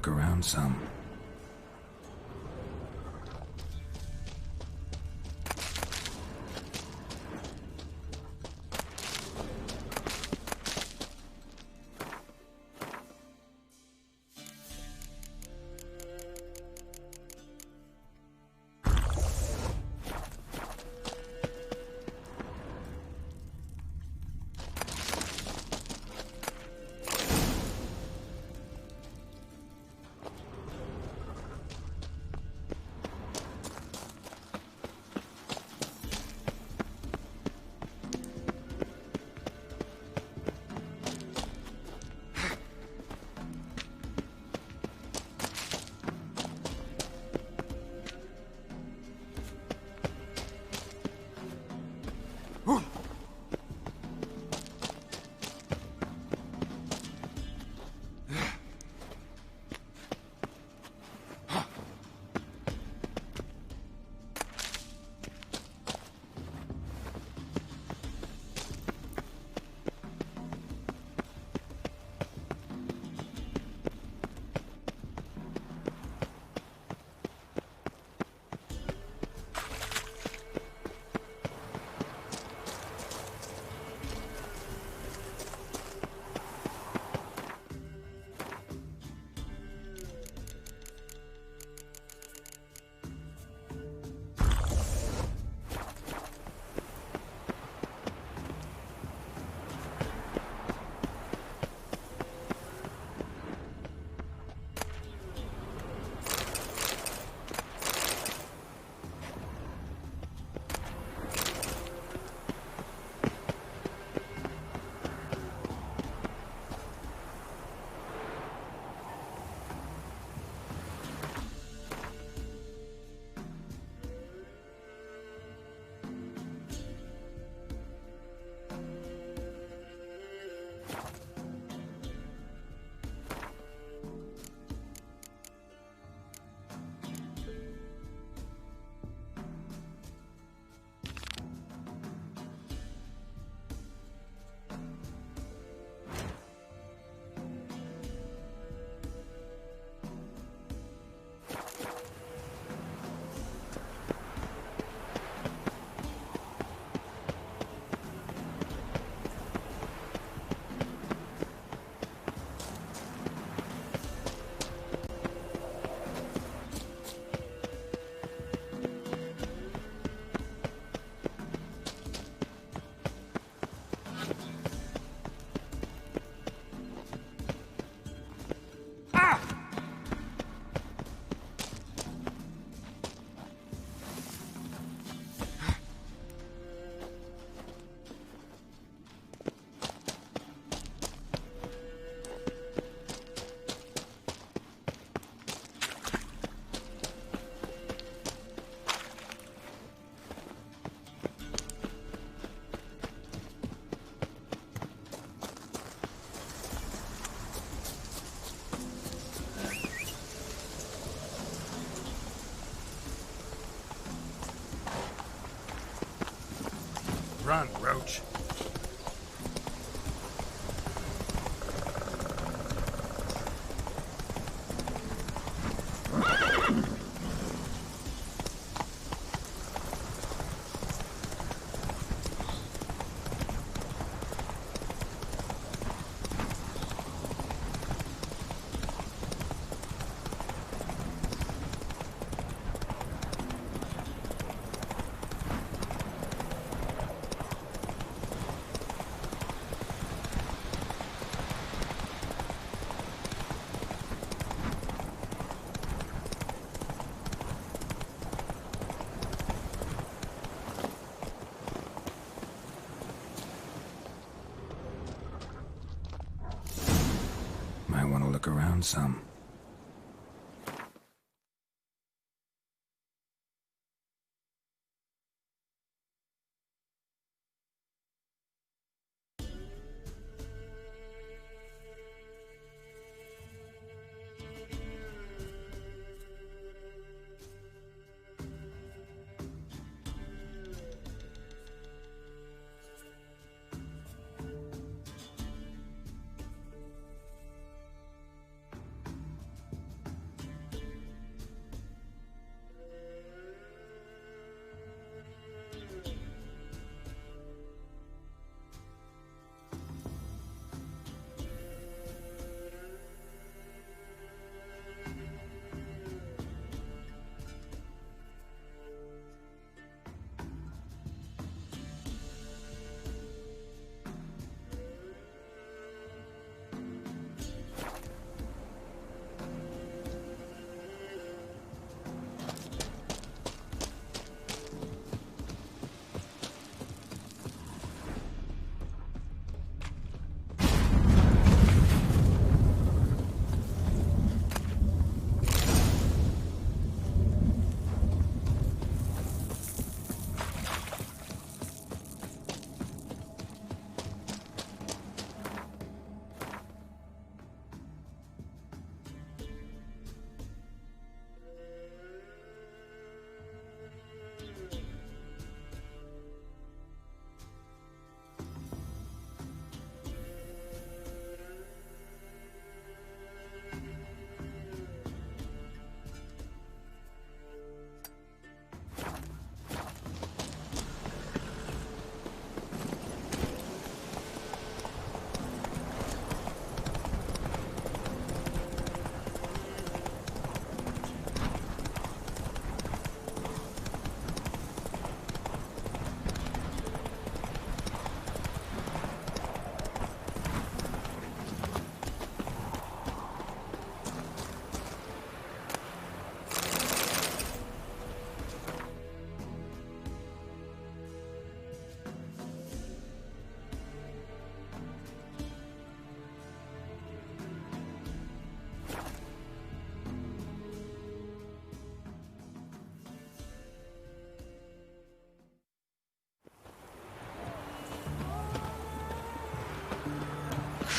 look around some. Run, Roach. Might want to look around some.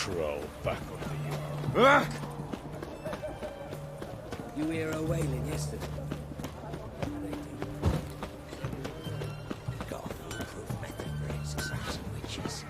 Troll back under you are. You hear her wailing yesterday? Got a foolproof method for exercising witches.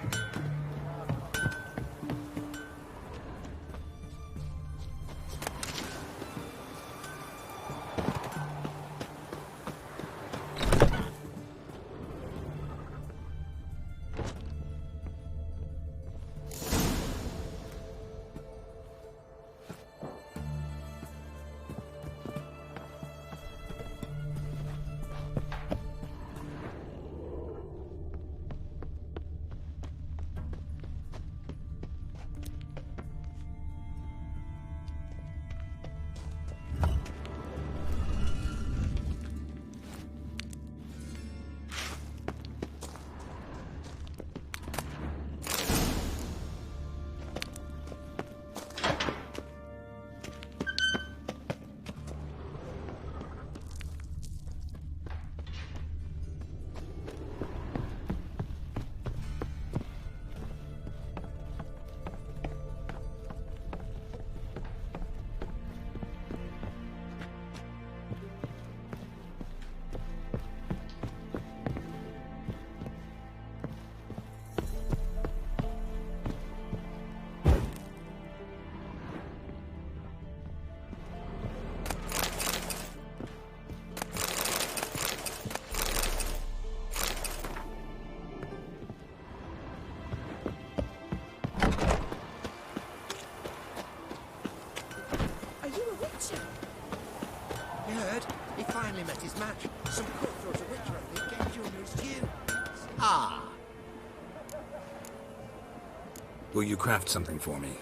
You heard? He finally met his match. Some cutthroat a witcher, I think, gave you under his due. Ah! Will you craft something for me?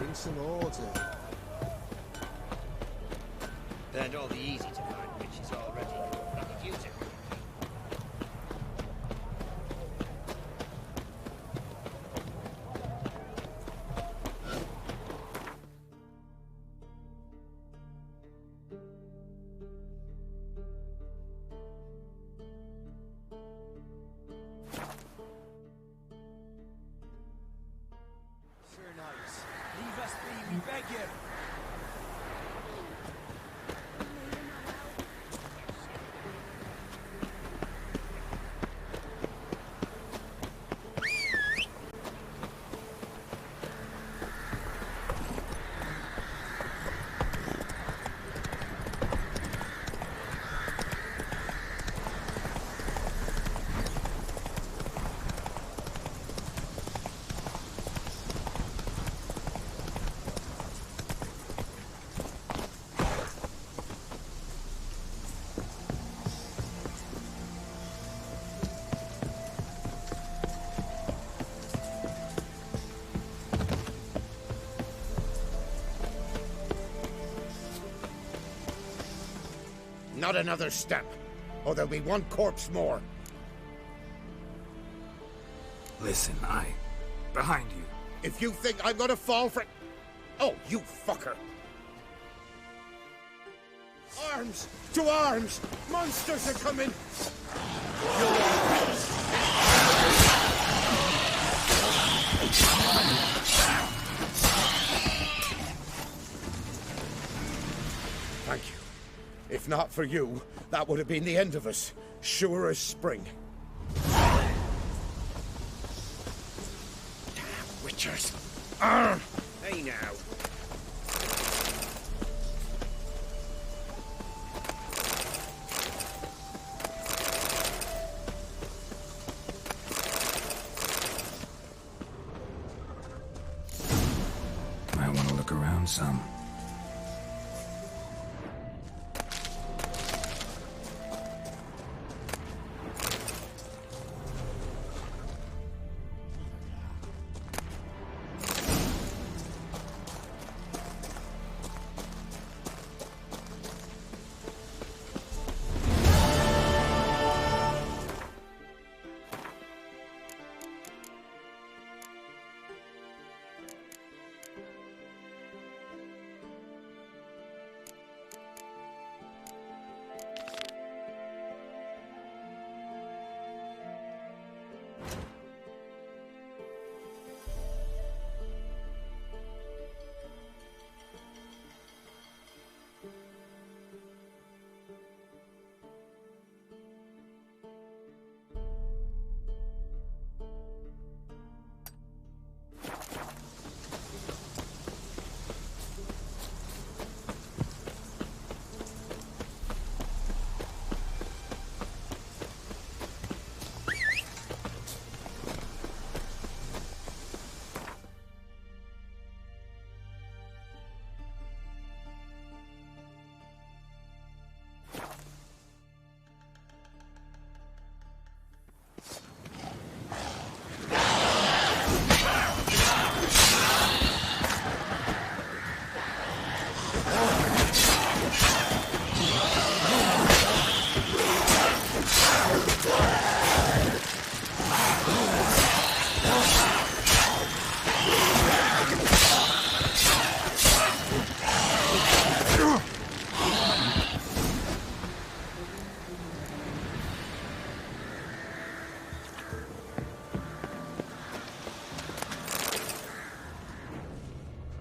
bring some order. Burned all the easy to find witches already. I could use it. Sir Knights, leave us be, we beg you. Not another step, or there'll be one corpse more. Listen, behind you. If you think I'm gonna fall for... Oh, you fucker! Arms! To arms! Monsters are coming! Thank you. If not for you, that would have been the end of us. Sure as spring. Damn witchers! Arr! Hey now. Might want to look around some.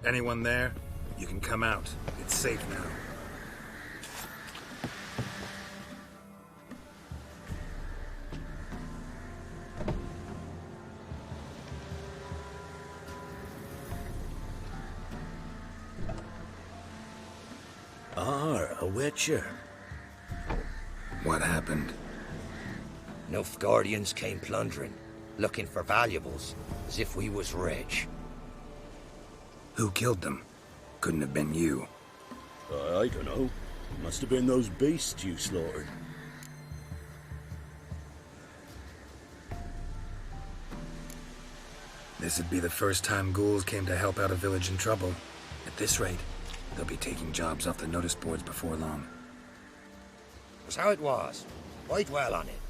Anyone there? You can come out. It's safe now. A witcher. What happened? Nilfgaardians came plundering, looking for valuables, as if we was rich. Who killed them? Couldn't have been you. I don't know. Must have been those beasts you slaughtered. This'd be the first time ghouls came to help out a village in trouble. At this rate, they'll be taking jobs off the notice boards before long. So it was. Why dwell on it?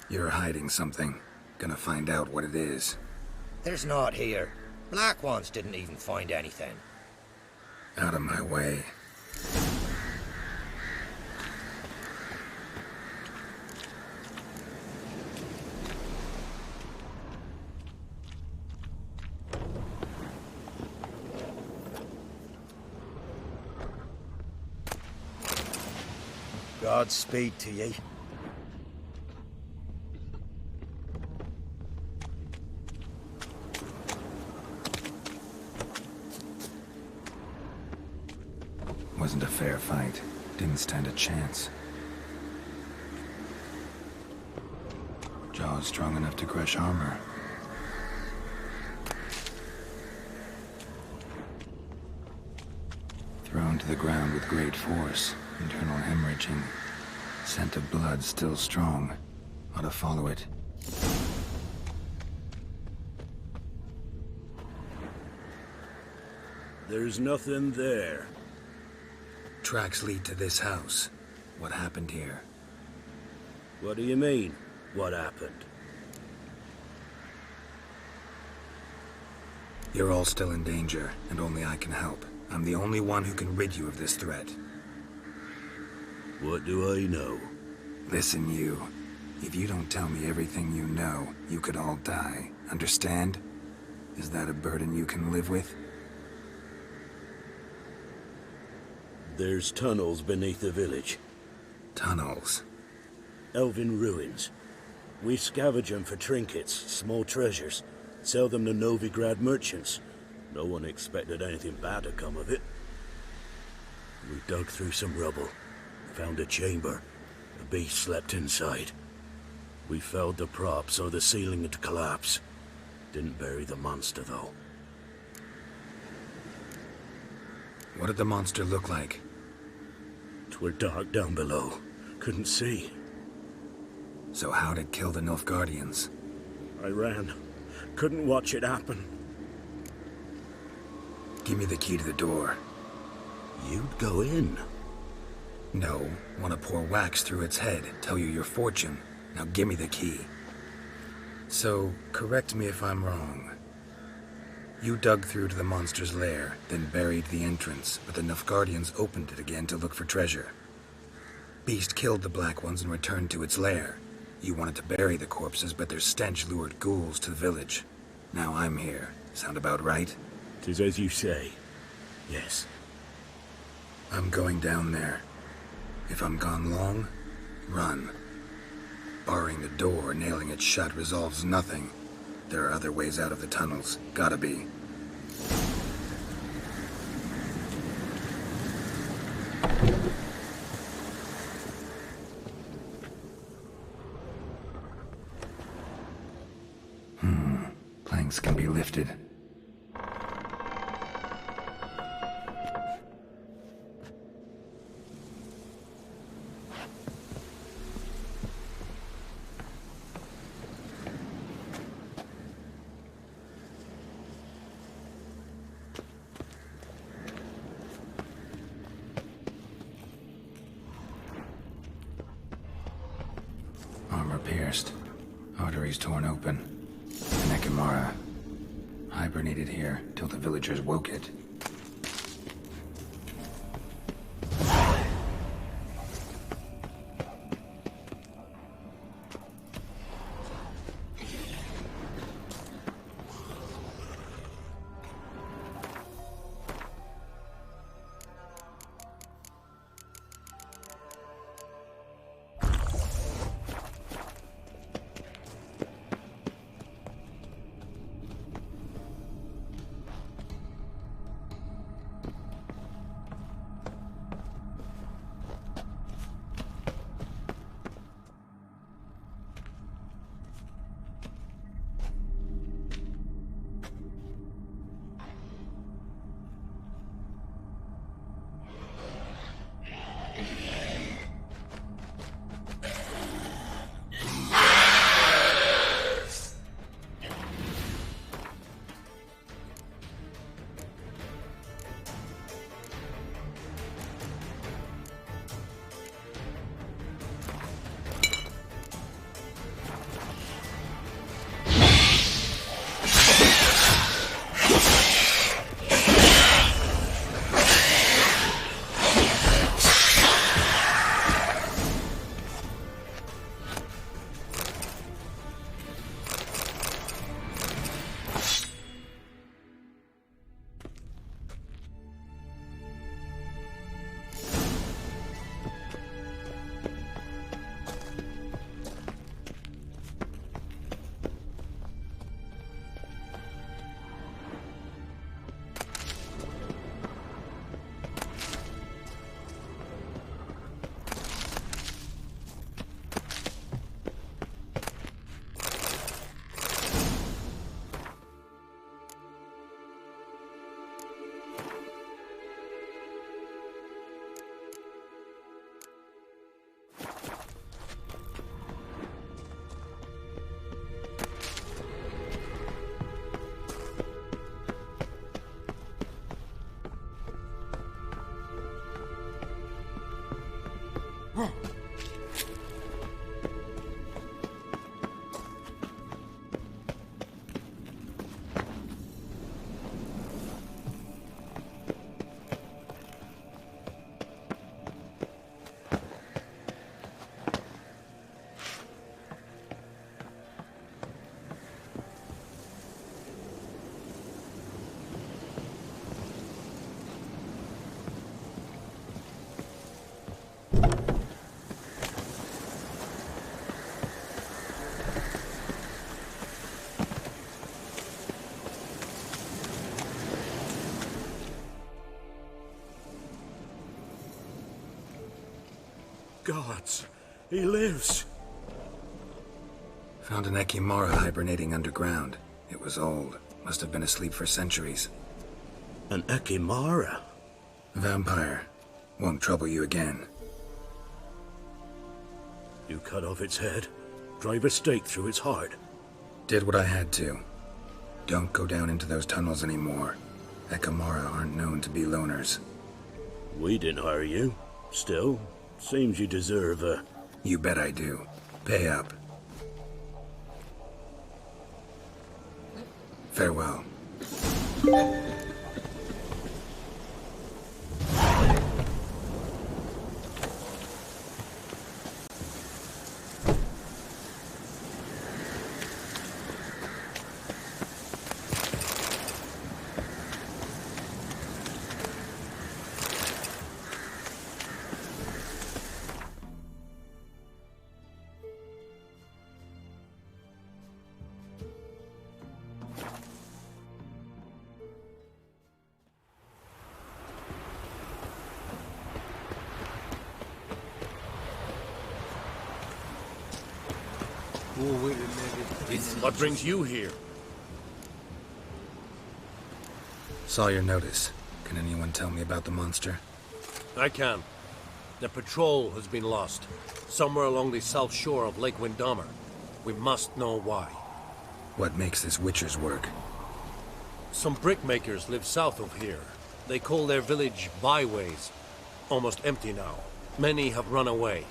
You're hiding something. Gonna find out what it is. There's naught here. Black ones didn't even find anything. Out of my way. Godspeed to ye. Wasn't a fair fight. Didn't stand a chance. Jaws strong enough to crush armor. Thrown to the ground with great force. Internal hemorrhaging. Scent of blood still strong. Ought to follow it. There's nothing there. Tracks lead to this house. What happened here? What do you mean? What happened? You're all still in danger, and only I can help. I'm the only one who can rid you of this threat. What do I know? Listen, you. If you don't tell me everything you know, you could all die. Understand? Is that a burden you can live with? There's tunnels beneath the village. Tunnels. Elven ruins. We scavenge them for trinkets, small treasures. Sell them to Novigrad merchants. No one expected anything bad to come of it. We dug through some rubble. Found a chamber. The beast slept inside. We felled the prop so the ceiling would collapse. Didn't bury the monster, though. What did the monster look like? 'Twere dark down below. Couldn't see. So how'd it kill the Nilfgaardians? I ran. Couldn't watch it happen. Give me the key to the door. You'd go in. No. Want to pour wax through its head, tell you your fortune. Now give me the key. So, correct me if I'm wrong. You dug through to the monster's lair, then buried the entrance, but the Nilfgaardians opened it again to look for treasure. Beast killed the Black Ones and returned to its lair. You wanted to bury the corpses, but their stench lured ghouls to the village. Now I'm here. Sound about right? 'Tis as you say. Yes. I'm going down there. If I'm gone long, run. Barring the door, nailing it shut resolves nothing. There are other ways out of the tunnels. Gotta be. Planks can be lifted. Armor pierced. Arteries torn open. Nekimara. Hibernated here till the villagers woke it. Gods, he lives. Found an Ekimara hibernating underground. It was old. Must have been asleep for centuries. An Ekimara? Vampire. Won't trouble you again. You cut off its head, drive a stake through its heart. Did what I had to. Don't go down into those tunnels anymore. Ekimara aren't known to be loners. We didn't hire you. Still, seems you deserve a... You bet I do. Pay up. Farewell. What brings you here? Saw your notice. Can anyone tell me about the monster? I can. The patrol has been lost. Somewhere along the south shore of Lake Windammer. We must know why. What makes this Witcher's work? Some brickmakers live south of here. They call their village Byways. Almost empty now. Many have run away.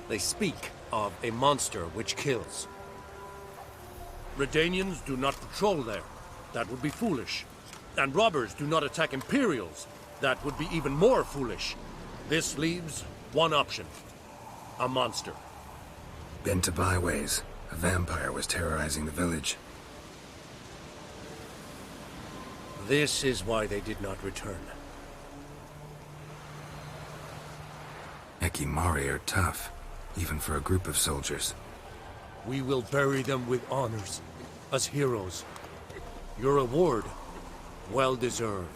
They speak of a monster which kills. Redanians do not patrol there. That would be foolish. And robbers do not attack Imperials. That would be even more foolish. This leaves one option. A monster. Been to Byways. A vampire was terrorizing the village. This is why they did not return. Ekimari are tough, even for a group of soldiers. We will bury them with honors, as heroes. Your reward, well deserved.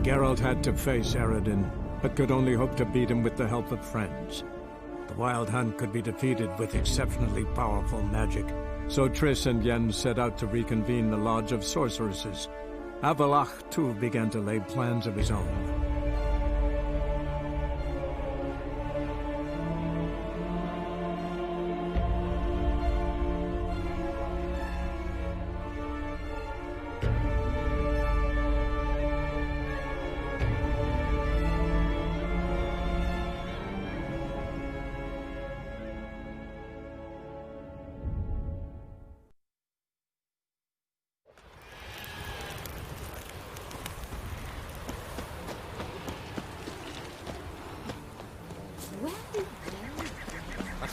Geralt had to face Eredin, but could only hope to beat him with the help of friends. The Wild Hunt could be defeated with exceptionally powerful magic, so Triss and Yen set out to reconvene the Lodge of Sorceresses. Avallac'h, too, began to lay plans of his own.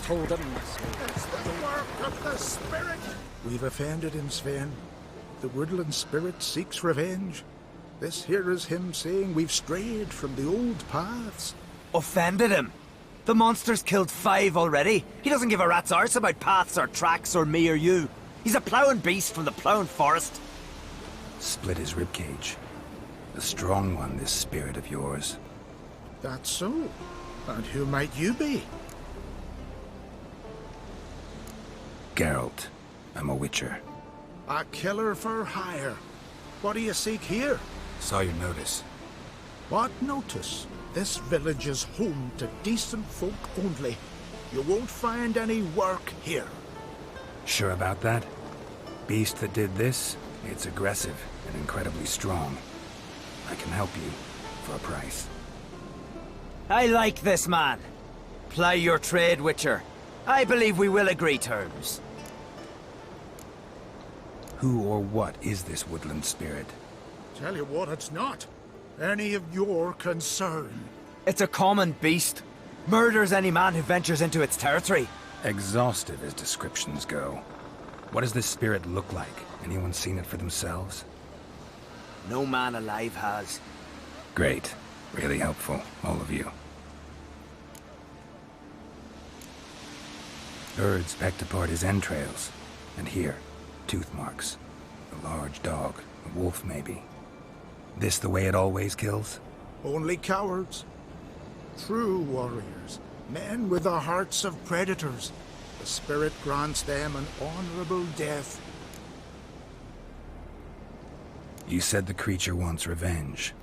Told him. It's the work of the spirit! We've offended him, Sven. The woodland spirit seeks revenge. This here is him saying we've strayed from the old paths. Offended him? The monster's killed 5 already. He doesn't give a rat's arse about paths or tracks or me or you. He's a ploughing beast from the ploughing forest. Split his ribcage. A strong one, this spirit of yours. That's so. And who might you be? Geralt. I'm a Witcher. A killer for hire. What do you seek here? Saw your notice. What notice? This village is home to decent folk only. You won't find any work here. Sure about that? Beast that did this? It's aggressive. and incredibly strong. I can help you for a price. I like this man. Ply your trade, Witcher. I believe we will agree terms. Who or what is this woodland spirit? Tell you what, it's not any of your concern. It's a common beast. Murders any man who ventures into its territory. Exhaustive as descriptions go. What does this spirit look like? Anyone seen it for themselves? No man alive has. Great. Really helpful, all of you. Birds pecked apart his entrails. And here, tooth marks. A large dog, a wolf maybe. This the way it always kills? Only cowards. True warriors. Men with the hearts of predators. The spirit grants them an honorable death. You said the creature wants revenge.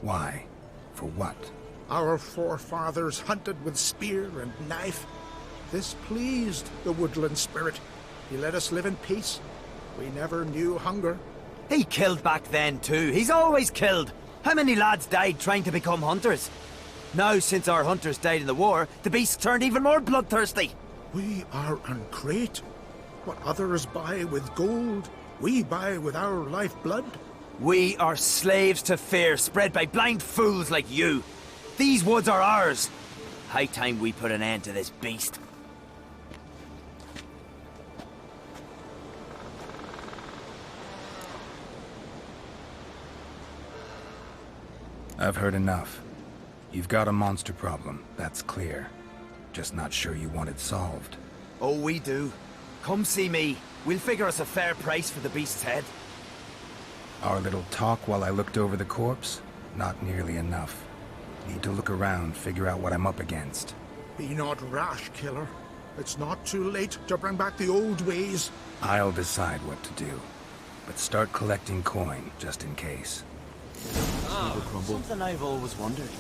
Why? For what? Our forefathers hunted with spear and knife. This pleased the woodland spirit. He let us live in peace. We never knew hunger. He killed back then too. He's always killed. How many lads died trying to become hunters? Now, since our hunters died in the war, the beast turned even more bloodthirsty. We are uncreate. What others buy with gold, we buy with our lifeblood. We are slaves to fear spread by blind fools like you. These woods are ours. High time we put an end to this beast. I've heard enough. You've got a monster problem, that's clear. Just not sure you want it solved. Oh, we do. Come see me. We'll figure us a fair price for the beast's head. Our little talk while I looked over the corpse? Not nearly enough. Need to look around, figure out what I'm up against. Be not rash, killer. It's not too late to bring back the old ways. I'll decide what to do. But start collecting coin, just in case. Something I've always wondered.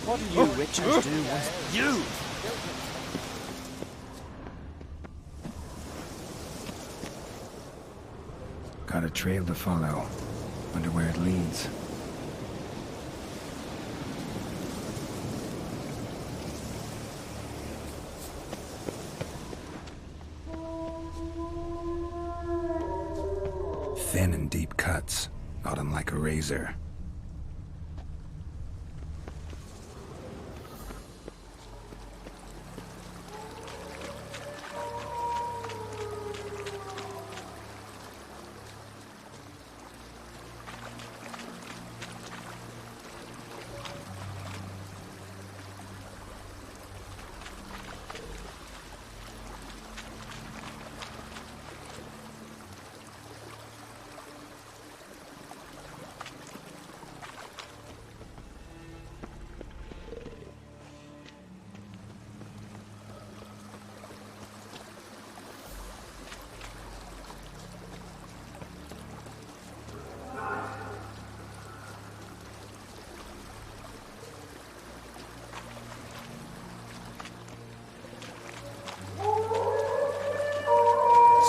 What do you witchers do once you... Got a trail to follow. Wonder where it leads. Thin and deep cuts, not unlike a razor.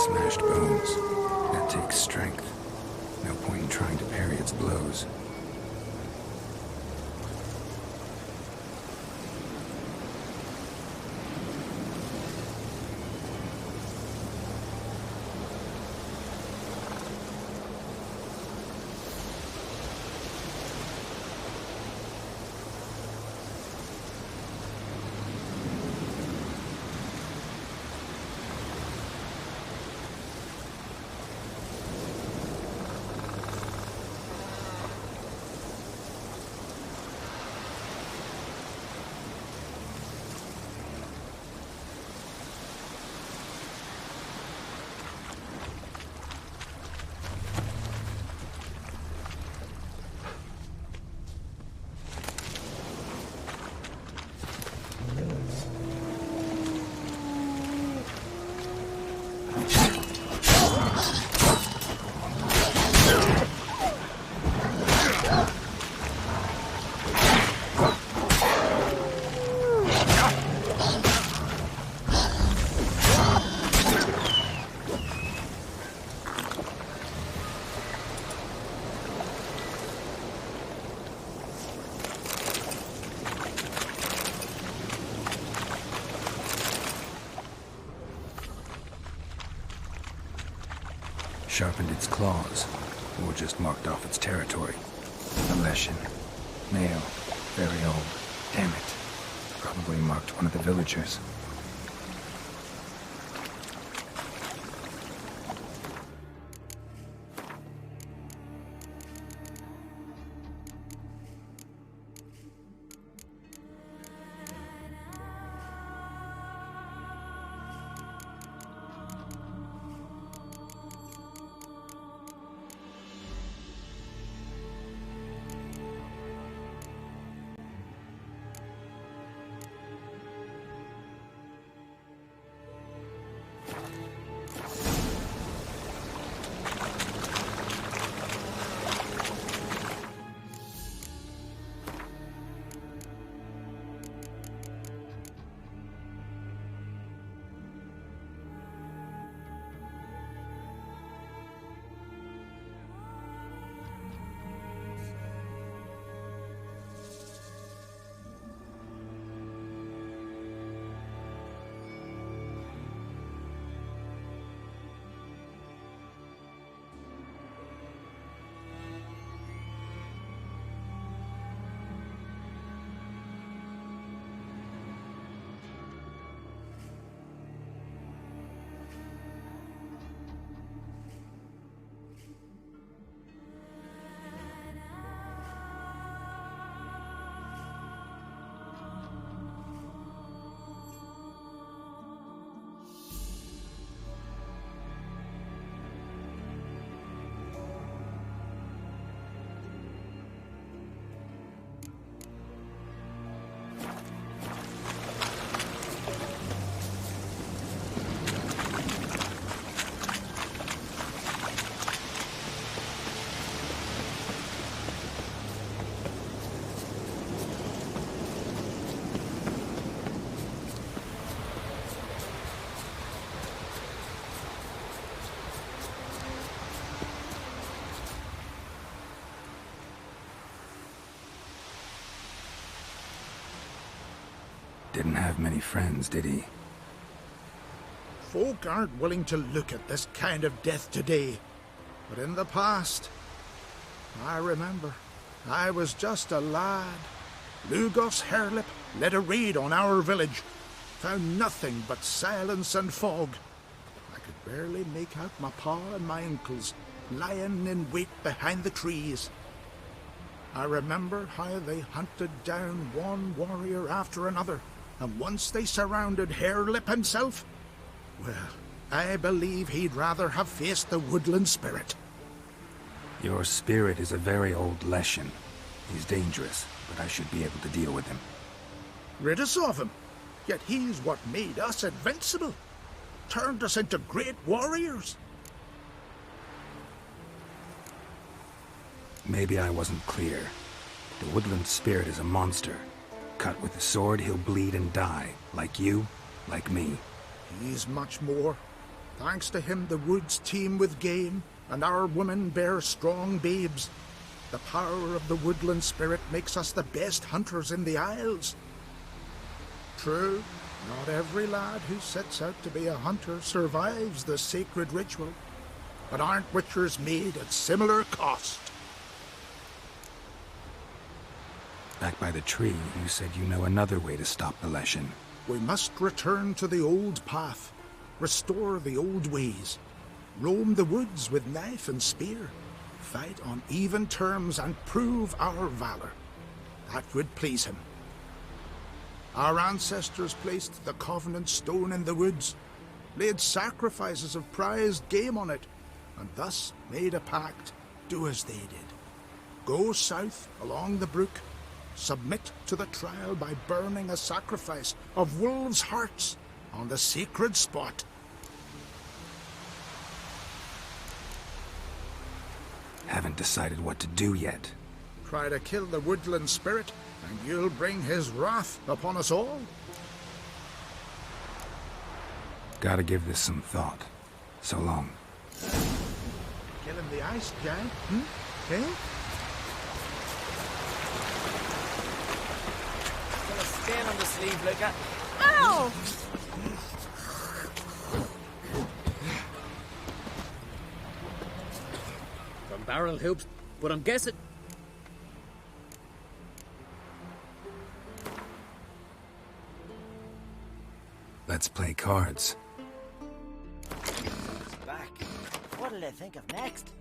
Smashed bones. That takes strength. No point in trying to parry its blows. sharpened its claws, or just marked off its territory. A Leshen. Male. Very old. Damn it. Probably marked one of the villagers. Didn't have many friends, did he? Folk aren't willing to look at this kind of death today. But in the past, I remember, I was just a lad. Lugos Harelip led a raid on our village. Found nothing but silence and fog. I could barely make out my pa and my uncles lying in wait behind the trees. I remember how they hunted down one warrior after another, and once they surrounded Harelip himself, well, I believe he'd rather have faced the woodland spirit. Your spirit is a very old Leshen. He's dangerous, but I should be able to deal with him. Rid us of him. Yet he's what made us invincible. Turned us into great warriors. Maybe I wasn't clear. The woodland spirit is a monster. Cut with a sword, he'll bleed and die. Like you, like me. He's much more. Thanks to him, the woods teem with game, and our women bear strong babes. The power of the woodland spirit makes us the best hunters in the Isles. True, not every lad who sets out to be a hunter survives the sacred ritual, but aren't witchers made at similar cost? Back by the tree, you said you know another way to stop the Leshen. We must return to the old path, restore the old ways, roam the woods with knife and spear, fight on even terms and prove our valor. That would please him. Our ancestors placed the Covenant Stone in the woods, laid sacrifices of prized game on it, and thus made a pact, do as they did. Go south along the brook, submit to the trial by burning a sacrifice of wolves' hearts on the sacred spot. Haven't decided what to do yet. Try to kill the woodland spirit, and you'll bring his wrath upon us all. Gotta give this some thought. So long. Killing the ice giant, Eh? Stand on the sleeve, look at. Ow! barrel helps, but I'm guessing... Let's play cards. Back. What'll they think of next?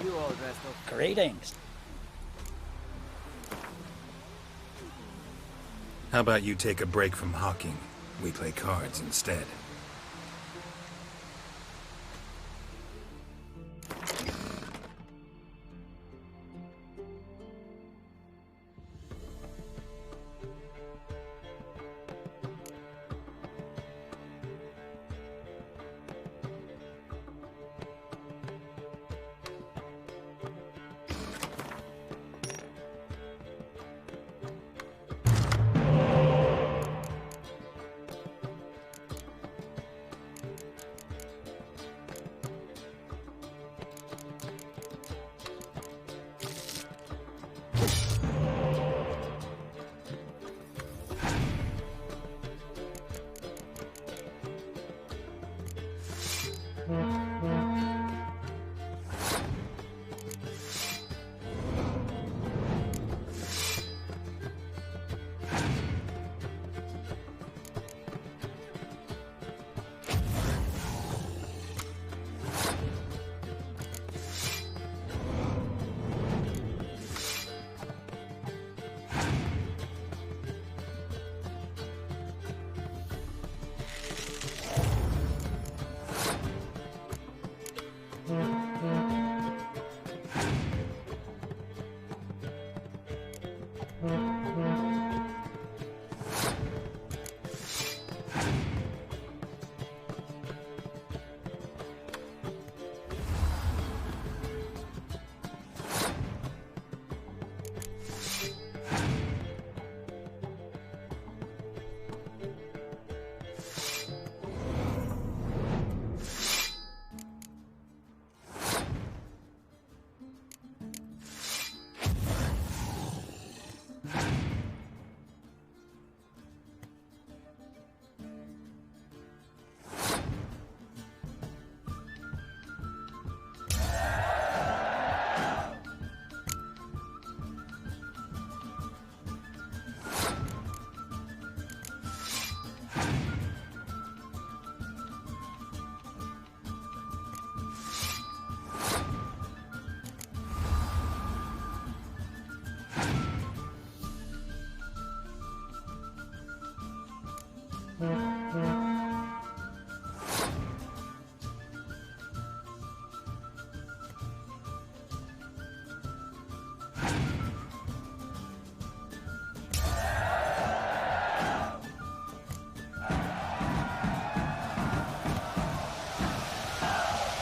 You all dressed up. Greetings. How about you take a break from hawking? We play cards instead.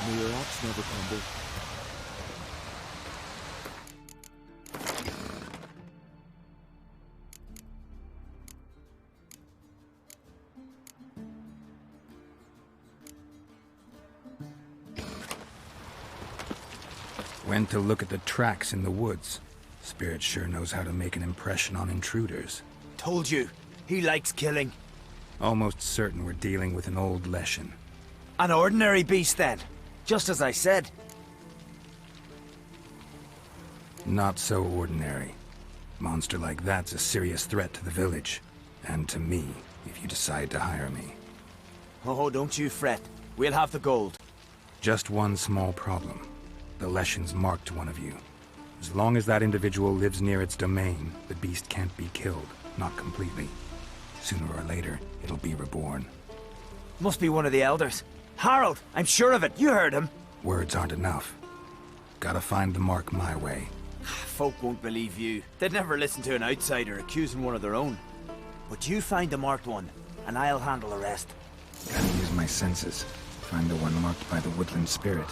May your axe never crumble. Went to look at the tracks in the woods. Spirit sure knows how to make an impression on intruders. Told you, he likes killing. Almost certain we're dealing with an old Leshen. An ordinary beast then, just as I said. Not so ordinary. Monster like that's a serious threat to the village. And to me, if you decide to hire me. Oh, don't you fret. We'll have the gold. Just one small problem. The Leshen's marked one of you. As long as that individual lives near its domain, the beast can't be killed. Not completely. Sooner or later, it'll be reborn. Must be one of the elders. Harold, I'm sure of it. You heard him. Words aren't enough. Gotta find the mark my way. Folk won't believe you. They'd never listen to an outsider accusing one of their own. But you find the marked one, and I'll handle the rest. Gotta use my senses. Find the one marked by the woodland spirit.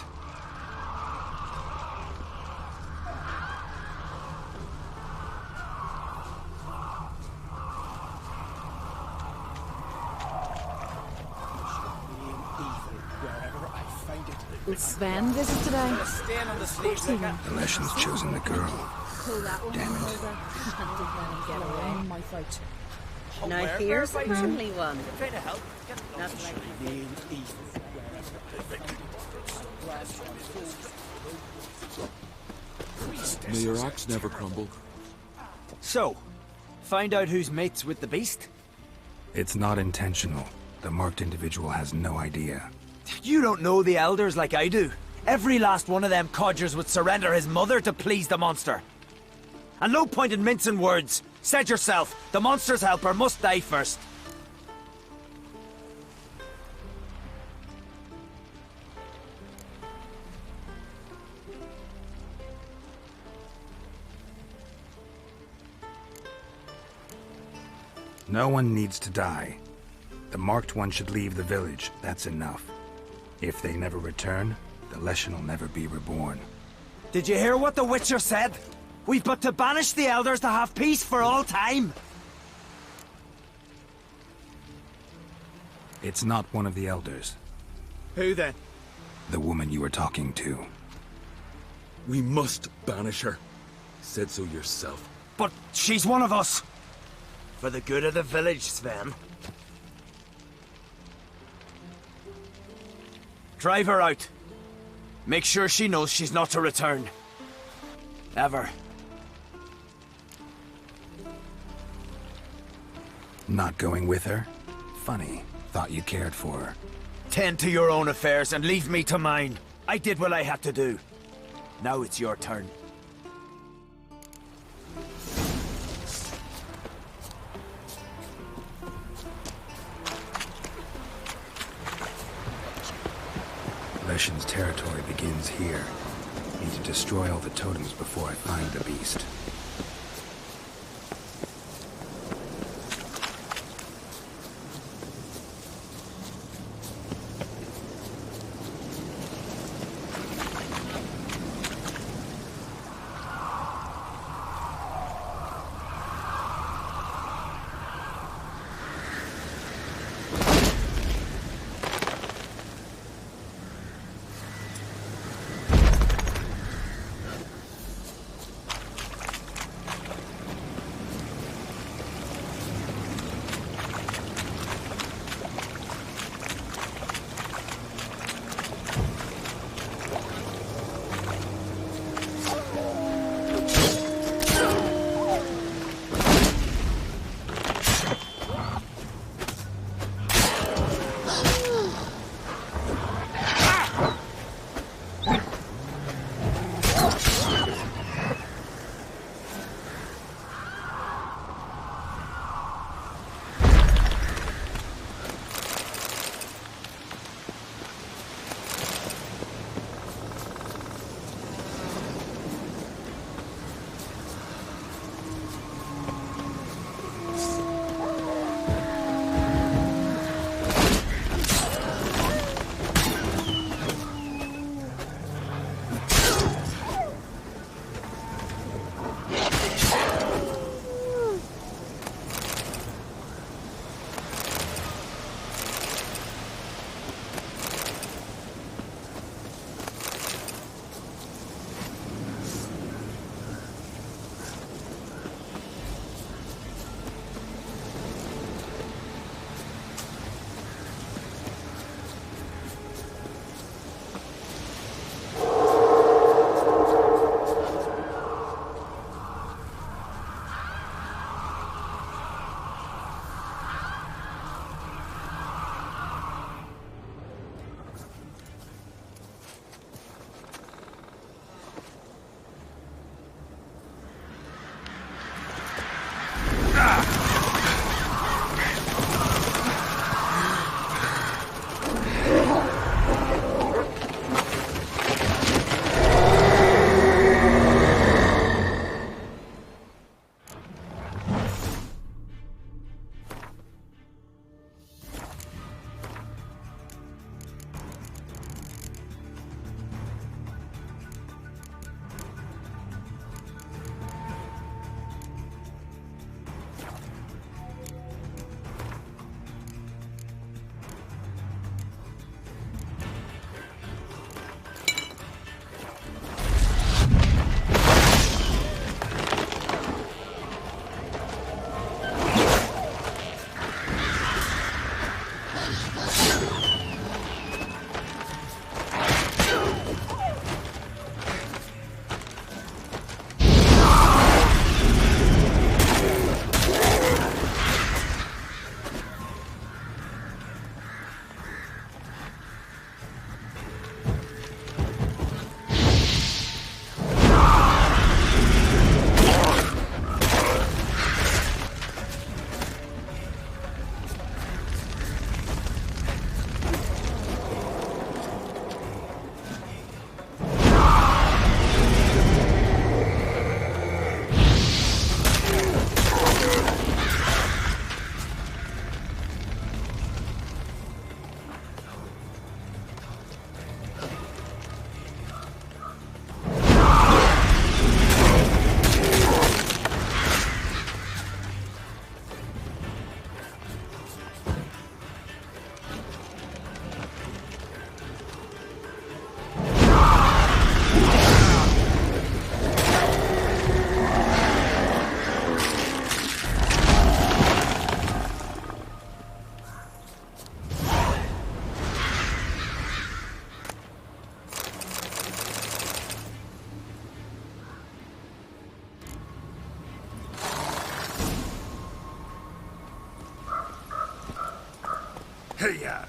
Will Sven visit today? The Leshen's chosen the girl. Damn it. Get away. My fight. Now here's a manly one. That's like May your axe never crumble. So, find out who's mates with the beast? It's not intentional. The marked individual has no idea. You don't know the elders like I do. Every last one of them codgers would surrender his mother to please the monster. And no point in mincing words. Said yourself, the monster's helper must die first. No one needs to die. The marked one should leave the village, that's enough. If they never return, the Leshen will never be reborn. Did you hear what the Witcher said? We've but to banish the elders to have peace for all time. It's not one of the elders. Who then? The woman you were talking to. We must banish her. Said so yourself. But she's one of us. For the good of the village, Sven. Drive her out. Make sure she knows she's not to return. Ever. Not going with her? Funny. Thought you cared for her. Tend to your own affairs and leave me to mine. I did what I had to do. Now it's your turn. Leshen's territory begins here. Need to destroy all the totems before I find the beast. to ya!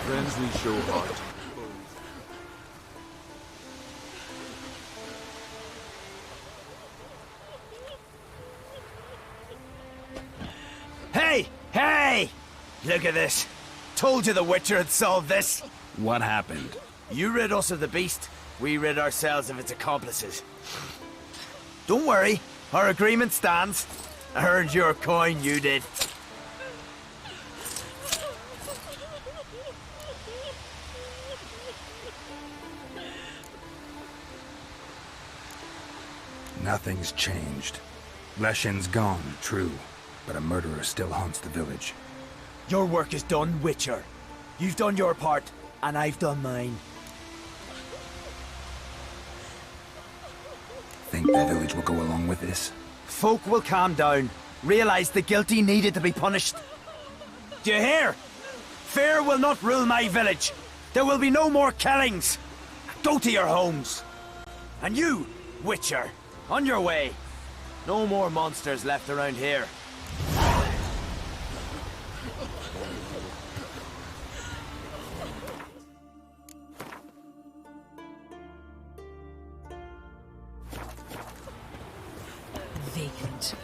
Friends we show heart. Hey! Hey! Look at this. Told you the Witcher had solved this. What happened? You rid us of the beast, we rid ourselves of its accomplices. Don't worry, our agreement stands. I earned your coin, you did. Nothing's changed. Leshin's gone, true, but a murderer still haunts the village. Your work is done, Witcher. You've done your part, and I've done mine. Think the village will go along with this? Folk will calm down, realize the guilty needed to be punished. Do you hear? Fear will not rule my village. There will be no more killings. Go to your homes. And you, Witcher, on your way. No more monsters left around here. Vacant.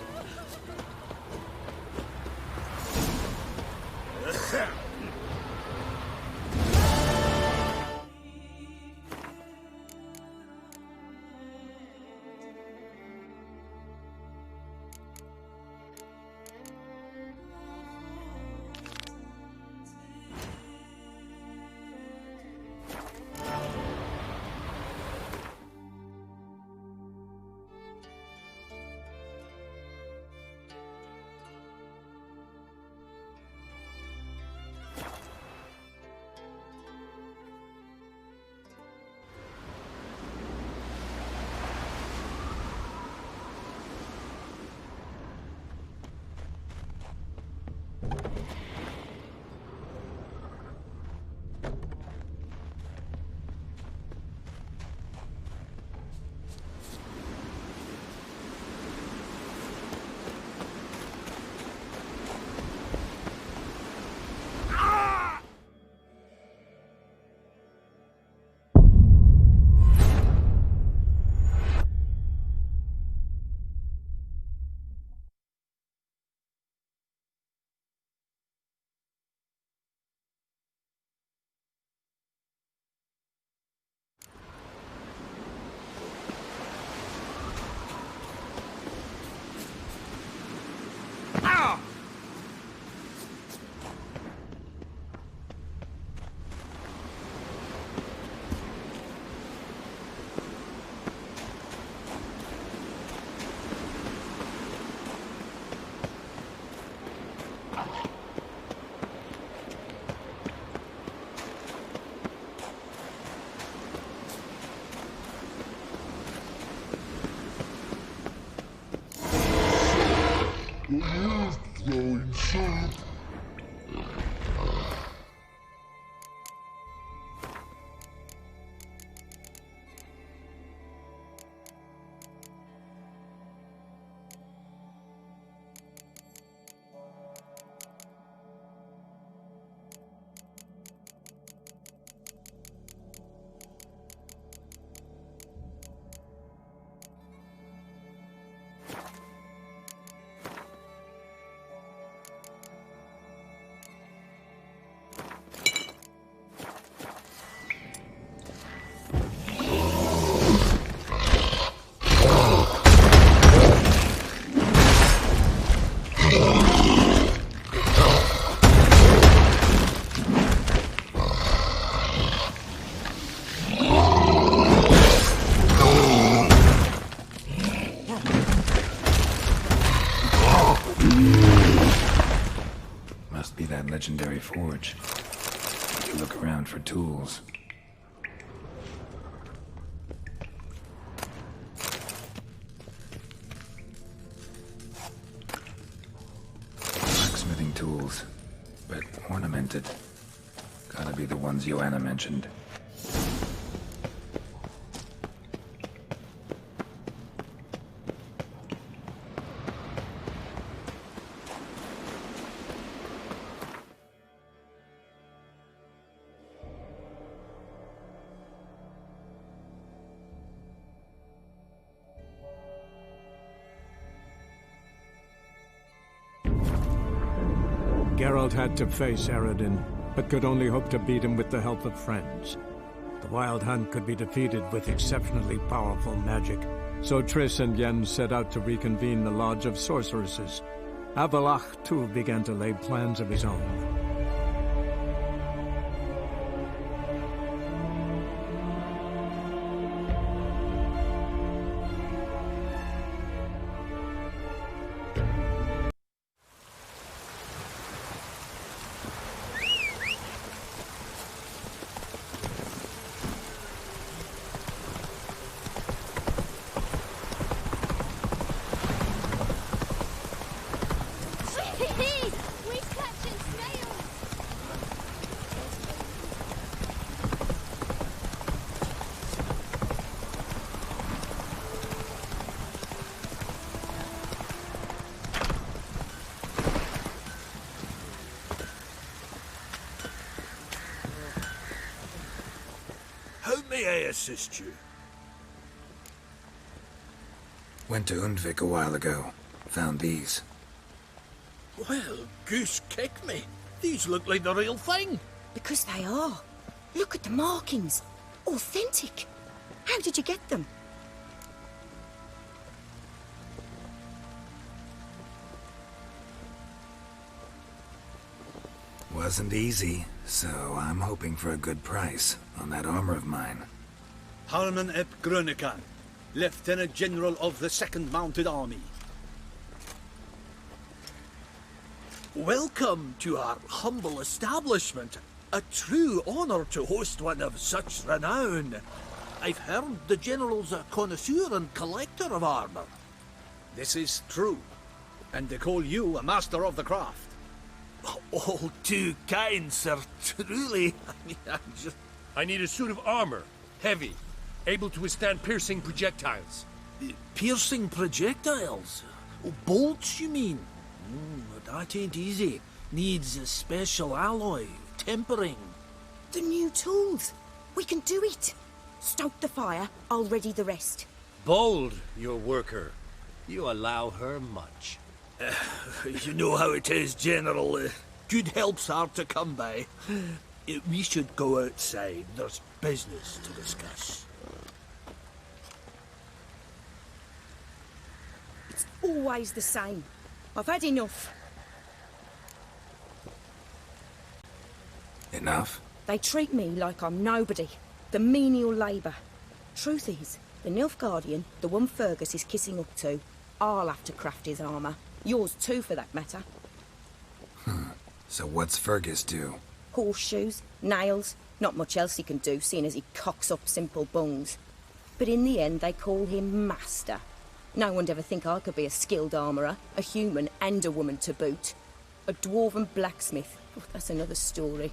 legendary forge. You look around for tools. Blacksmithing tools, but ornamented. Gotta be the ones Joanna mentioned. Geralt had to face Eredin, but could only hope to beat him with the help of friends. The Wild Hunt could be defeated with exceptionally powerful magic, so Triss and Yen set out to reconvene the Lodge of Sorceresses. Avallac'h, too, began to lay plans of his own. How may I assist you? Went to Undvik a while ago. Found these. Well, goose kick me. These look like the real thing. Because they are. Look at the markings. Authentic. How did you get them? Wasn't easy, so I'm hoping for a good price on that armor of mine. Harman ep Grönekan, Lieutenant General of the 2nd Mounted Army. Welcome to our humble establishment. A true honor to host one of such renown. I've heard the General's a connoisseur and collector of armor. This is true, and they call you a master of the craft. All too kind, sir. Truly. I need a suit of armor. Heavy. Able to withstand piercing projectiles. Piercing projectiles? Oh, bolts, you mean? That ain't easy. Needs a special alloy. Tempering. The new tools. We can do it. Stoke the fire. I'll ready the rest. Bold, your worker. You allow her much. You know how it is, General. Good help's hard to come by. We should go outside. There's business to discuss. It's always the same. I've had enough. Enough? They treat me like I'm nobody. The menial labour. Truth is, the Nilfgaardian, the one Fergus is kissing up to, I'll have to craft his armour. Yours too, for that matter. So what's Fergus do? Horseshoes, nails, not much else he can do, seeing as he cocks up simple bungs. But in the end, they call him Master. No one'd ever think I could be a skilled armourer, a human and a woman to boot. A dwarven blacksmith. Oh, that's another story.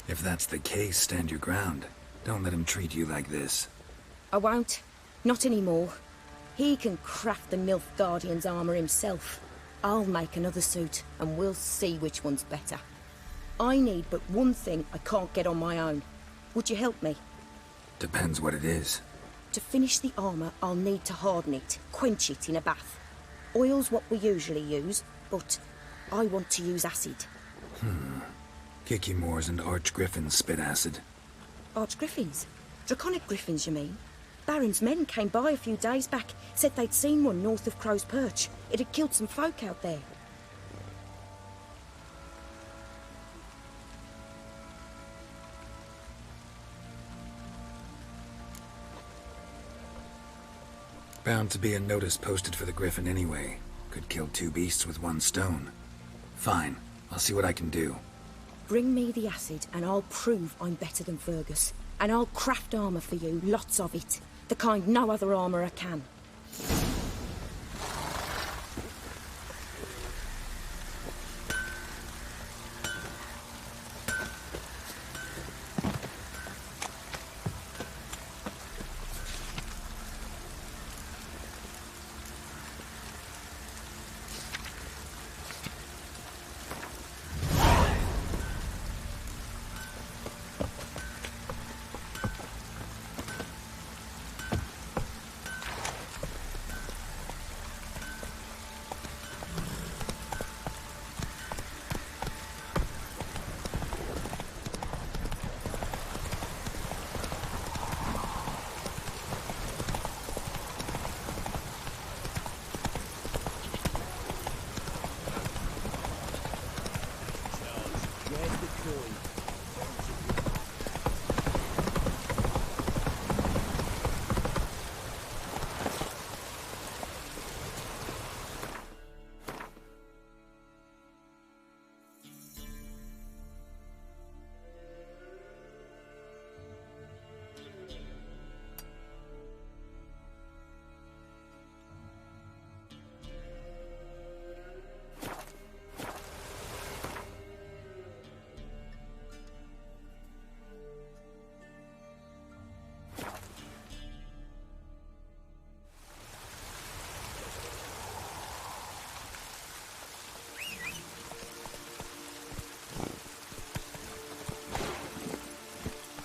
If that's the case, stand your ground. Don't let him treat you like this. I won't. Not anymore. He can craft the Nilfgaardian's armour himself. I'll make another suit, and we'll see which one's better. I need but one thing I can't get on my own. Would you help me? Depends what it is. To finish the armour, I'll need to harden it, quench it in a bath. Oil's what we usually use, but I want to use acid. Kikimoors and Archgriffins spit acid. Archgriffins? Draconic griffins, you mean? Baron's men came by a few days back, said they'd seen one north of Crow's Perch. It had killed some folk out there. Bound to be a notice posted for the Griffin anyway. Could kill two beasts with one stone. Fine, I'll see what I can do. Bring me the acid and I'll prove I'm better than Fergus. And I'll craft armour for you, lots of it. The kind no other armourer can.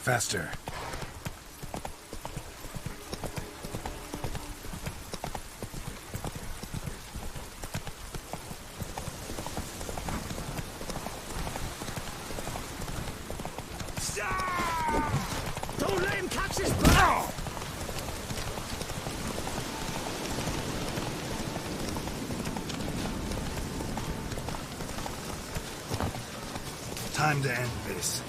Faster. Don't let him catch his breath! Time to end this.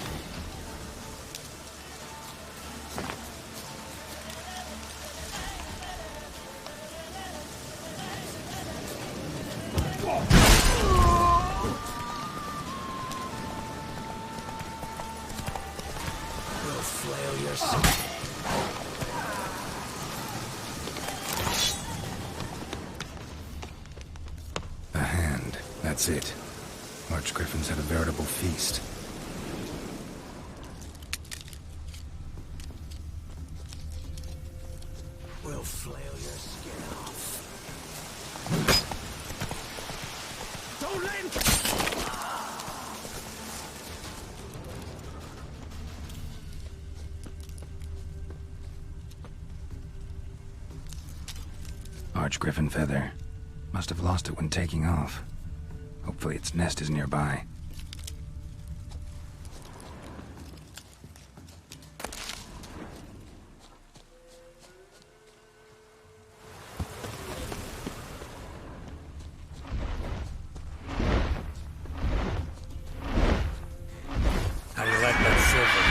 A hand. That's it. Archgriffins had a veritable feast. We'll flail your skin off. Don't let him... Archgriffin feather. Must have lost it when taking off. Hopefully its nest is nearby. How do you like that silver?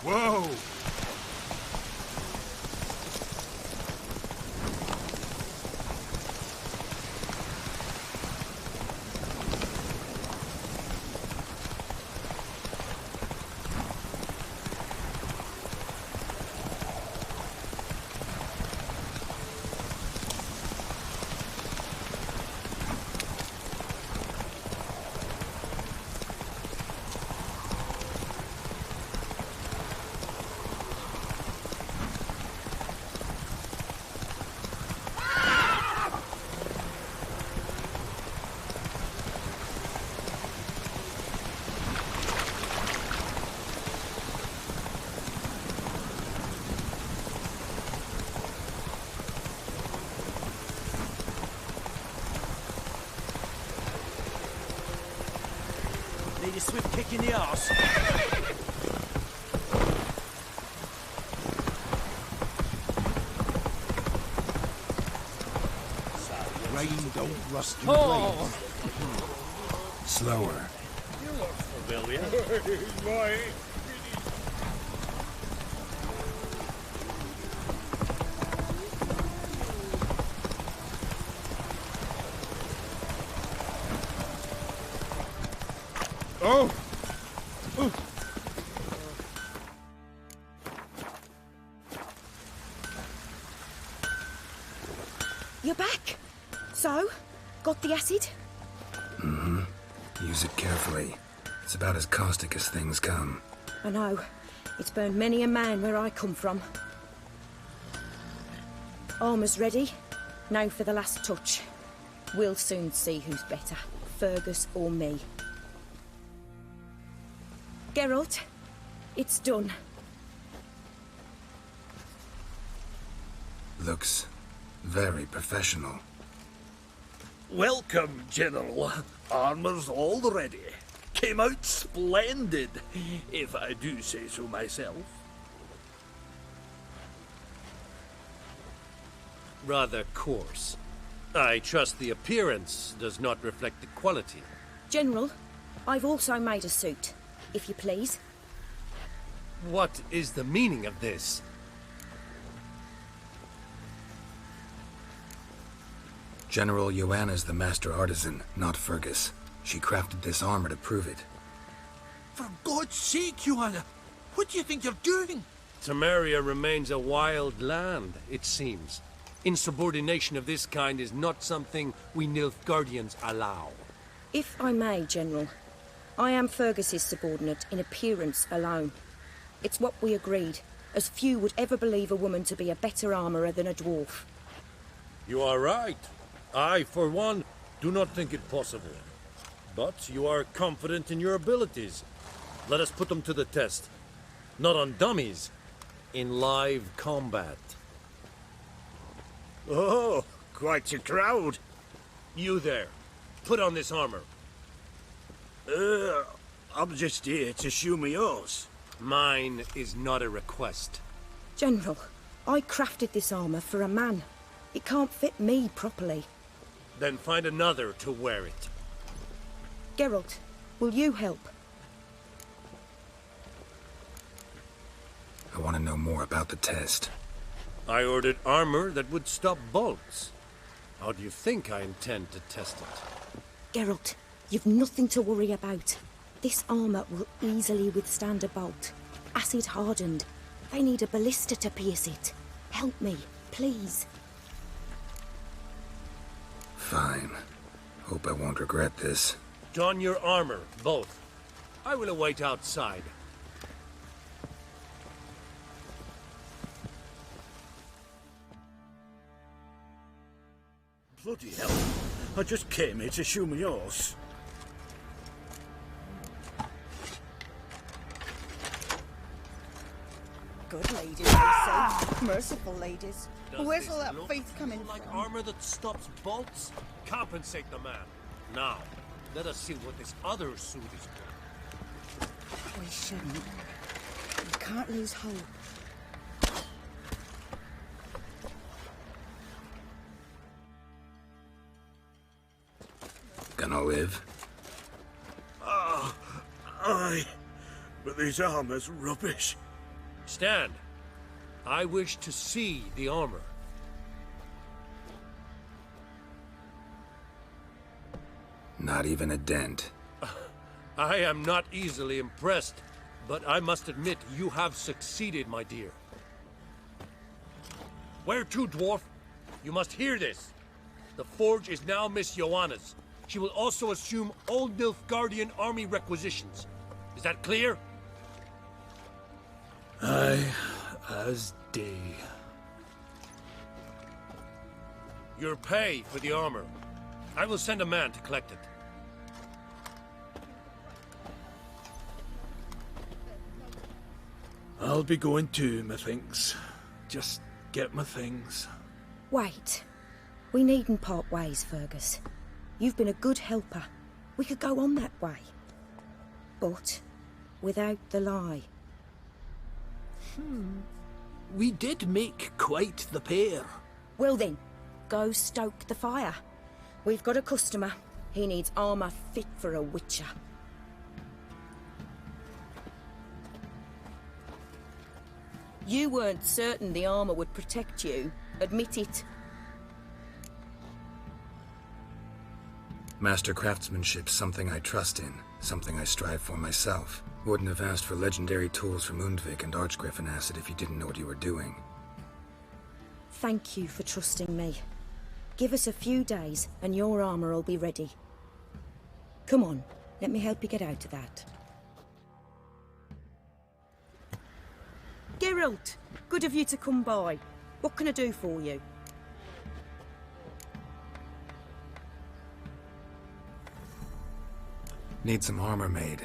Whoa! Need a swift kick in the arse. Rain don't rust your blades. Slower. You look familiar. Oh! You're back. So, got the acid? Mm-hmm. Use it carefully. It's about as caustic as things come. I know. It's burned many a man where I come from. Armour's ready. Now for the last touch. We'll soon see who's better, Fergus or me. Geralt, it's done. Looks very professional. Welcome, General. Armour's all ready. Came out splendid, if I do say so myself. Rather coarse. I trust the appearance does not reflect the quality. General, I've also made a suit, if you please. What is the meaning of this? General Joanna's the master artisan, not Fergus. She crafted this armor to prove it. For God's sake, Joanna, what do you think you're doing? Temeria remains a wild land, it seems. Insubordination of this kind is not something we Nilfgaardians allow. If I may, General, I am Fergus's subordinate in appearance alone. It's what we agreed, as few would ever believe a woman to be a better armourer than a dwarf. You are right. I, for one, do not think it possible. But you are confident in your abilities. Let us put them to the test. Not on dummies, in live combat. Oh, quite a crowd. You there, put on this armor. I'm just here to show me yours. Mine is not a request. General, I crafted this armour for a man. It can't fit me properly. Then find another to wear it. Geralt, will you help? I want to know more about the test. I ordered armor that would stop bolts. How do you think I intend to test it? Geralt, you've nothing to worry about. This armour will easily withstand a bolt. Acid hardened. They need a ballista to pierce it. Help me, please. Fine. Hope I won't regret this. Don your armor, both. I will await outside. Bloody hell. I just came here to show me yours. Good ladies, they say. Merciful ladies. Where's all that Look faith coming like from? armor that stops bolts? Compensate the man. Now, let us see what this other suit is worth. We shouldn't. We can't lose hope. Gonna live? Aye. But this armor's rubbish. Stand. I wish to see the armor. Not even a dent. I am not easily impressed, but I must admit you have succeeded, my dear. Where to, dwarf? You must hear this. The forge is now Miss Joanna's. She will also assume all Nilfgaardian army requisitions. Is that clear? Aye, as day. Your pay for the armor. I will send a man to collect it. I'll be going too, methinks. Just get my things. Wait. We needn't part ways, Fergus. You've been a good helper. We could go on that way. But without the lie. We did make quite the pair. Well then, go stoke the fire. We've got a customer. He needs armour fit for a witcher. You weren't certain the armour would protect you. Admit it. Master craftsmanship's something I trust in, something I strive for myself. Wouldn't have asked for legendary tools from Undvik and Archgriffin Acid if you didn't know what you were doing. Thank you for trusting me. Give us a few days and your armour will be ready. Come on, let me help you get out of that. Geralt, good of you to come by. What can I do for you? Need some armor made.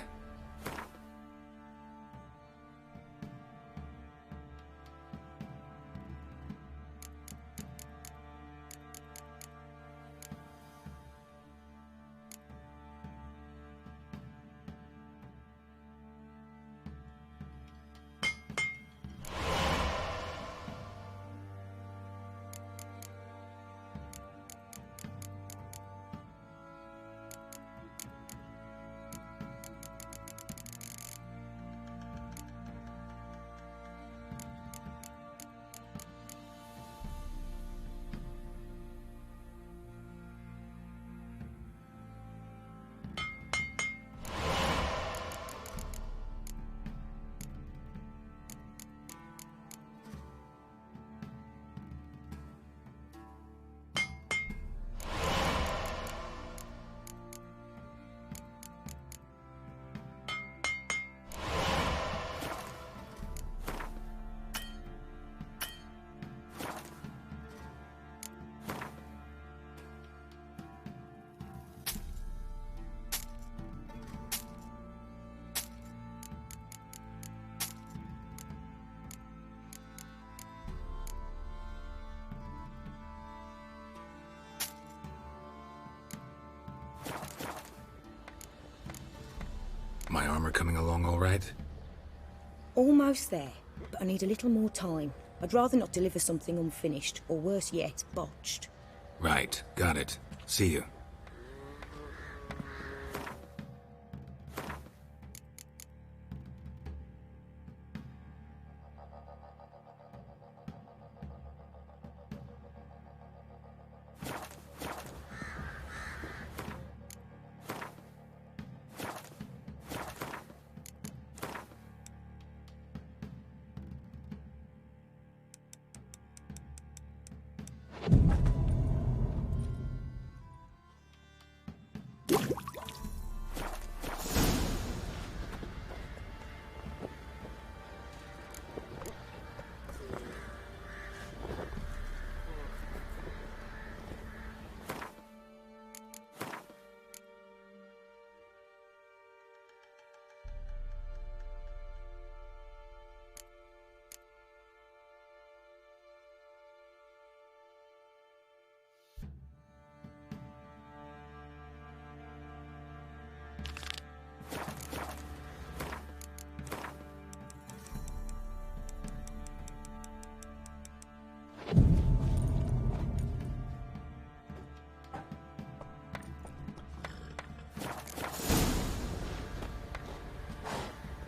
My armor coming along all right? Almost there, but I need a little more time. I'd rather not deliver something unfinished, or worse yet, botched. Right, got it. See you.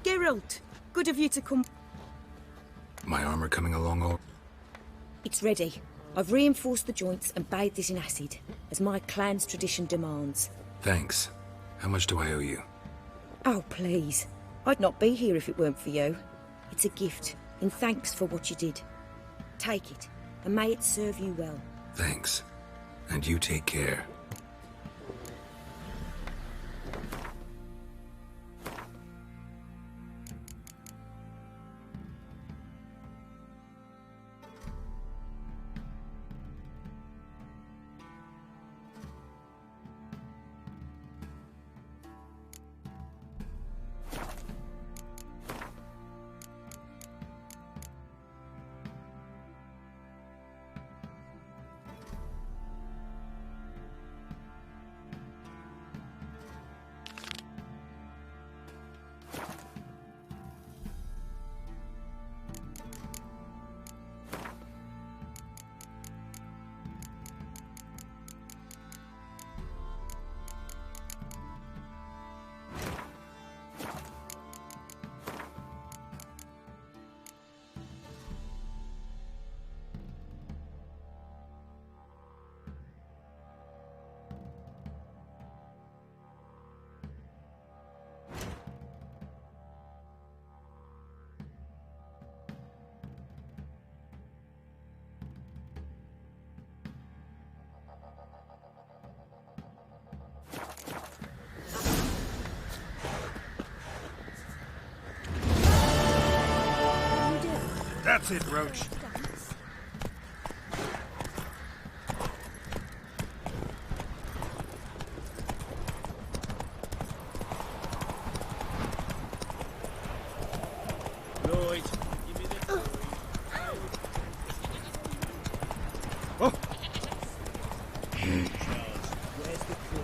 Geralt, good of you to come. My armor coming along all... It's ready. I've reinforced the joints and bathed it in acid, as my clan's tradition demands. Thanks. How much do I owe you? Oh, please. I'd not be here if it weren't for you. It's a gift, in thanks for what you did. Take it, and may it serve you well. Thanks. And you take care. That's it, Roach. Lloyd, give me the... Oh. Where's the crew?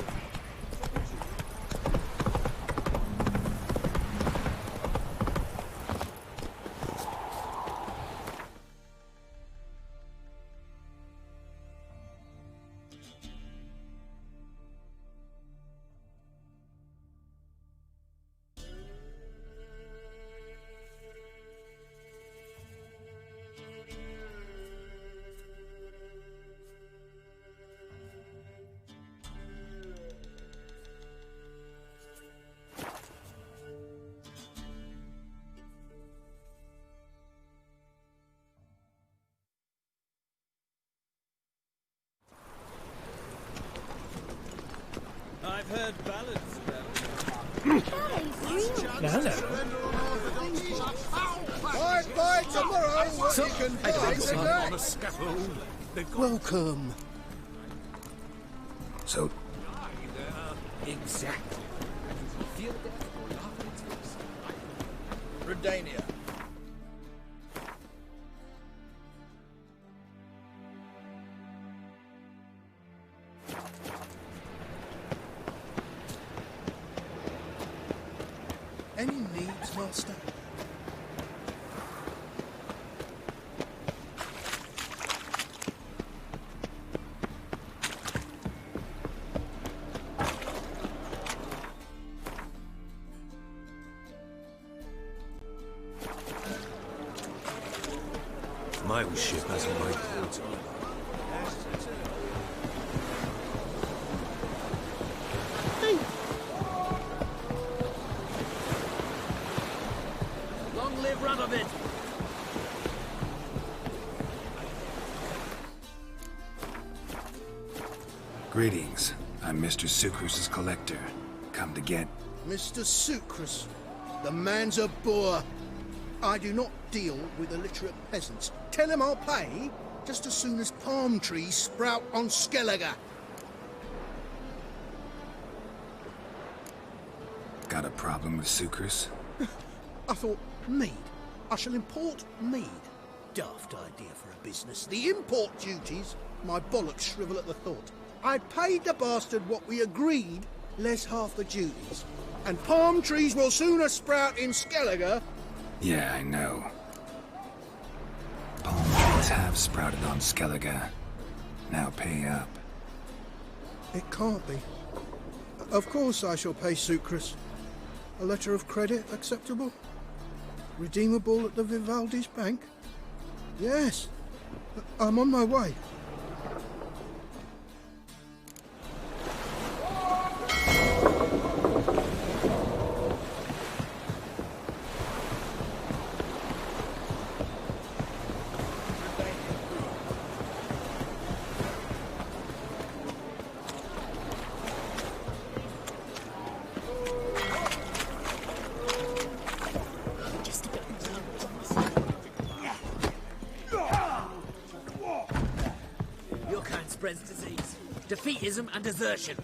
I've heard ballads about By tomorrow, what So, you can I buy don't sign tonight. on a scaffold. Welcome. So, Exactly. Feel death or laugh at its face. Redania. Any needs, Master? My old ship hasn't made port. Long live Radovid! greetings. I'm Mr. Sucrus's collector. Come to get... Mr. Sucrus, the man's a boor. I do not deal with illiterate peasants. Tell him I'll pay just as soon as palm trees sprout on Skellige. Got a problem with Sucrus? I thought, mead. I shall import mead. Daft idea for a business. The import duties, my bollocks shrivel at the thought. I paid the bastard what we agreed, less half the duties. And palm trees will sooner sprout in Skellige. Yeah, I know. Palm trees have sprouted on Skellige. Now pay up. It can't be. Of course I shall pay Sucrus. A letter of credit acceptable? Redeemable at the Vivaldi's bank? Yes. I'm on my way. Your kind spreads disease, defeatism and desertion.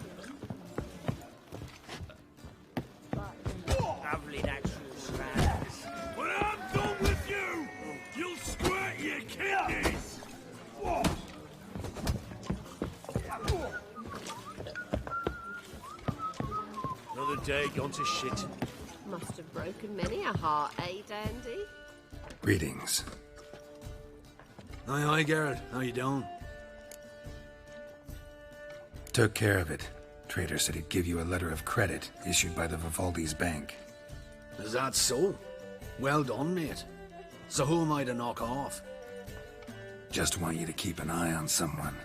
Lovely natural strands. When I'm done with you, you'll squirt your kidneys! Another day gone to shit. Must have broken many a heart, eh, Dandy? Greetings. Aye, Geralt. How you doing? Took care of it. Trader said he'd give you a letter of credit issued by the Vivaldi's bank. Is that so? Well done, mate. So who am I to knock off? Just want you to keep an eye on someone.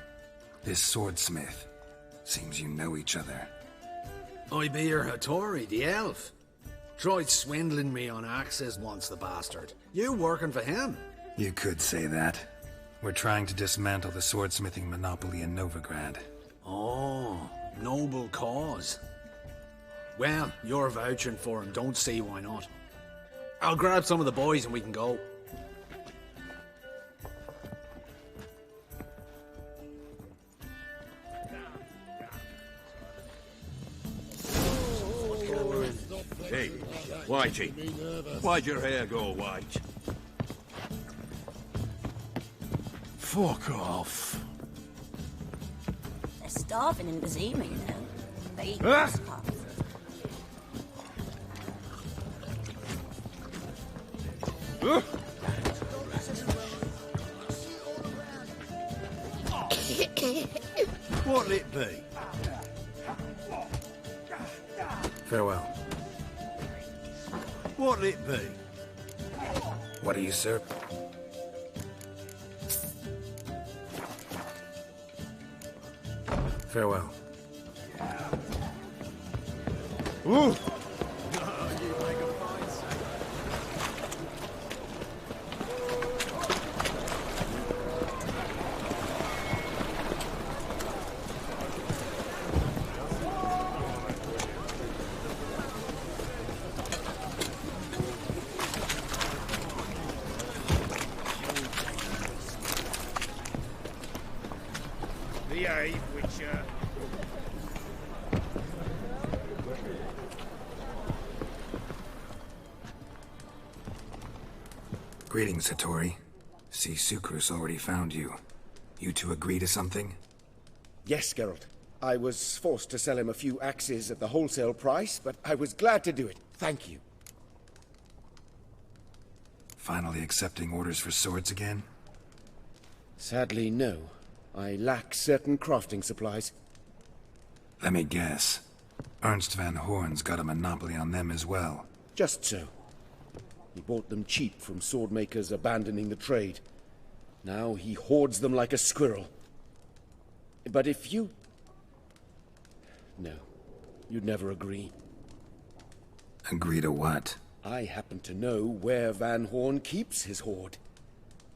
This swordsmith. Seems you know each other. I be your Hattori, the elf. Tried swindling me on axes once, the bastard. You working for him? You could say that. We're trying to dismantle the swordsmithing monopoly in Novigrad. Oh, noble cause. Well, you're vouching for him, don't see why not. I'll grab some of the boys and we can go. Hey, Whitey, why'd your hair go white? Fuck off. They're starving in Vizima, you know. They eat Ah! this part. What'll it be? Farewell. What'll it be? What are you, sir? Farewell. Ooh! Behave, Witcher. Greetings, Hattori. See, Sukrus already found you. You two agree to something? Yes, Geralt. I was forced to sell him a few axes at the wholesale price, but I was glad to do it. Thank you. Finally accepting orders for swords again? Sadly, no. I lack certain crafting supplies. Let me guess. Ernst van Horn's got a monopoly on them as well. Just so. He bought them cheap from swordmakers abandoning the trade. Now he hoards them like a squirrel. But if you... No. You'd never agree. Agree to what? I happen to know where Van Horn keeps his hoard.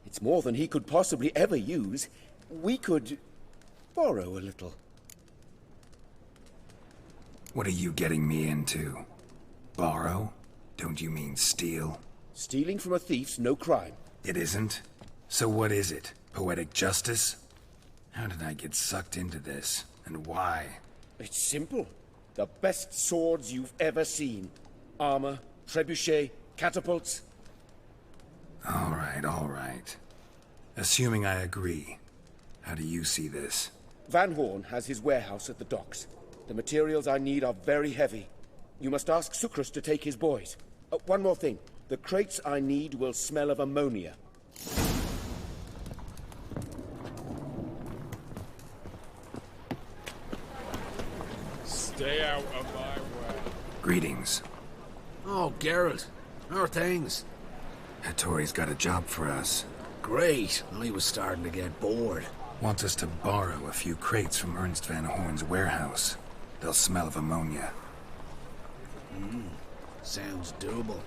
It's more than he could possibly ever use. We could borrow a little. What are you getting me into? Borrow? Don't you mean steal? Stealing from a thief's no crime. It isn't? So what is it? Poetic justice? How did I get sucked into this? And why? It's simple. The best swords you've ever seen. Armor, trebuchet, catapults. All right. Assuming I agree, how do you see this? Van Horn has his warehouse at the docks. The materials I need are very heavy. You must ask Sukrus to take his boys. One more thing. The crates I need will smell of ammonia. Stay out of my way. Greetings. Oh, Geralt. How are things? Hattori's got a job for us. great. I was starting to get bored. Wants us to borrow a few crates from Ernst Van Horn's warehouse. They'll smell of ammonia. Sounds doable.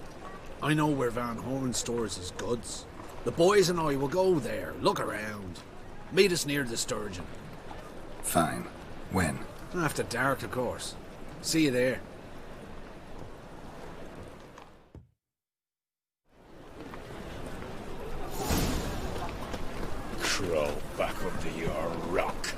I know where Van Horn stores his goods. The boys and I will go there, look around. Meet us near the Sturgeon. Fine. When? After dark, of course. See you there. Crawl back under your rock.